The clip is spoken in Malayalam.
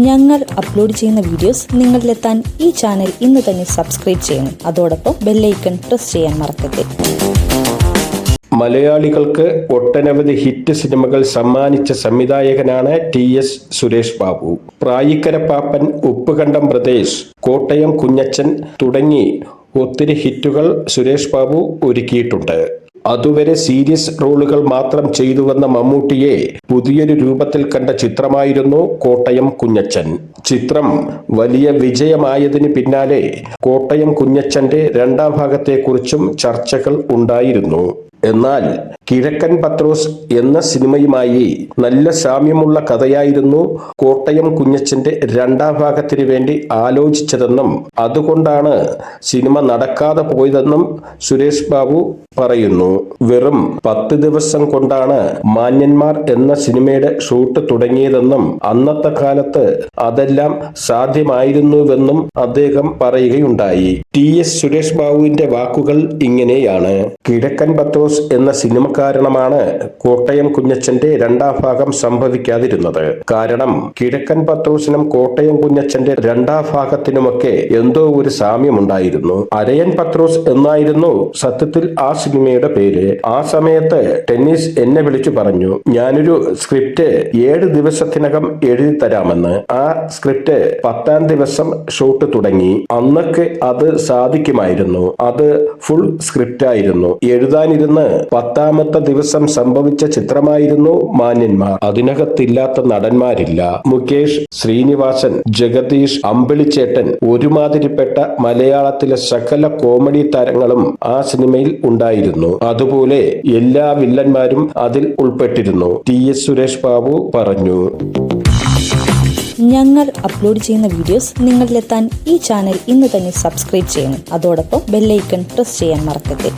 ഞങ്ങൾ അപ്ലോഡ് ചെയ്യുന്ന വീഡിയോസ് നിങ്ങളിലെത്താൻ ഈ ചാനൽ ഇന്ന് തന്നെ സബ്സ്ക്രൈബ് ചെയ്യണം. അതോടൊപ്പം ബെല്ലൈക്കൺ പ്രസ് ചെയ്യാൻ മറക്കരുത്. മലയാളികൾക്ക് ഒട്ടനവധി ഹിറ്റ് സിനിമകൾ സമ്മാനിച്ച സംവിധായകനാണ് TS സുരേഷ് ബാബു. പ്രായിക്കര പാപ്പൻ, ഉപ്പുകണ്ടം ബ്രദേഴ്സ്, കോട്ടയം കുഞ്ഞച്ചൻ തുടങ്ങി ഒത്തിരി ഹിറ്റുകൾ സുരേഷ് ബാബു ഒരുക്കിയിട്ടുണ്ട്. അതുവരെ സീരിയസ് റോളുകൾ മാത്രം ചെയ്തുവന്ന മമ്മൂട്ടിയെ പുതിയൊരു രൂപത്തിൽ കണ്ട ചിത്രമായിരുന്നു കോട്ടയം കുഞ്ഞച്ചൻ. ചിത്രം വലിയ വിജയമായതിന് പിന്നാലെ കോട്ടയം കുഞ്ഞച്ചന്റെ രണ്ടാം ഭാഗത്തെക്കുറിച്ചും ചർച്ചകൾ ഉണ്ടായിരുന്നു. എന്നാൽ കിഴക്കൻ പത്രോസ് എന്ന സിനിമയുമായി നല്ല സാമ്യമുള്ള കഥയായിരുന്നു കോട്ടയം കുഞ്ഞച്ചന്റെ രണ്ടാം ഭാഗത്തിന് വേണ്ടി ആലോചിച്ചതെന്നും അതുകൊണ്ടാണ് സിനിമ നടക്കാതെ പോയതെന്നും സുരേഷ് ബാബു പറയുന്നു. വെറും 10 ദിവസം കൊണ്ടാണ് മാന്യന്മാർ എന്ന സിനിമയുടെ ഷൂട്ട് തുടങ്ങിയതെന്നും അന്നത്തെ കാലത്ത് അതെല്ലാം സാധ്യമായിരുന്നുവെന്നും അദ്ദേഹം പറയുകയുണ്ടായി. TS സുരേഷ് ബാബുവിന്റെ വാക്കുകൾ ഇങ്ങനെയാണ്: കിഴക്കൻ പത്രോസ് എന്ന സിനിമ കാരണമാണ് കോട്ടയം കുഞ്ഞച്ചന്റെ രണ്ടാം ഭാഗം സംഭവിക്കാതിരുന്നത്. കാരണം കിഴക്കൻ പത്രോസിനും കോട്ടയം കുഞ്ഞച്ചന്റെ രണ്ടാം ഭാഗത്തിനുമൊക്കെ എന്തോ ഒരു സാമ്യമുണ്ടായിരുന്നു. അരയൻ പത്രോസ് എന്നായിരുന്നു സത്യത്തിൽ ആ സിനിമയുടെ പേര്. ആ സമയത്ത് ടെന്നീസ് എന്നെ വിളിച്ചു പറഞ്ഞു, ഞാനൊരു സ്ക്രിപ്റ്റ് 7 ദിവസത്തിനകം എഴുതി തരാമെന്ന്. ആ സ്ക്രിപ്റ്റ് 10ാം ദിവസം ഷൂട്ട് തുടങ്ങി. അന്നൊക്കെ അത് സാധിക്കുമായിരുന്നു. അത് ഫുൾ സ്ക്രിപ്റ്റ് ആയിരുന്നു. എഴുതാനിരുന്ന് 10ാമത്തെ ദിവസം സംഭവിച്ച ചിത്രമായിരുന്നു മാന്യന്മാർ. അതിനകത്തില്ലാത്ത നടന്മാരില്ല. മുകേഷ്, ശ്രീനിവാസൻ, ജഗദീഷ്, അമ്പിളിച്ചേട്ടൻ, ഒരുമാതിരിപ്പെട്ട മലയാളത്തിലെ സകല കോമഡി താരങ്ങളും ആ സിനിമയിൽ ഉണ്ടായിരുന്നു. അതുപോലെ എല്ലാ വില്ലന്മാരും അതിൽ ഉൾപ്പെട്ടിരുന്നു. TS സുരേഷ് ബാബു പറഞ്ഞു. ഞങ്ങൾ അപ്ലോഡ് ചെയ്യുന്ന വീഡിയോസ് നിങ്ങളിലെത്താൻ ഈ ചാനൽ ഇന്ന് തന്നെ സബ്സ്ക്രൈബ് ചെയ്യണം. അതോടൊപ്പം ബെല്ലൈക്കൺ പ്രസ് ചെയ്യാൻ മറക്കരുത്.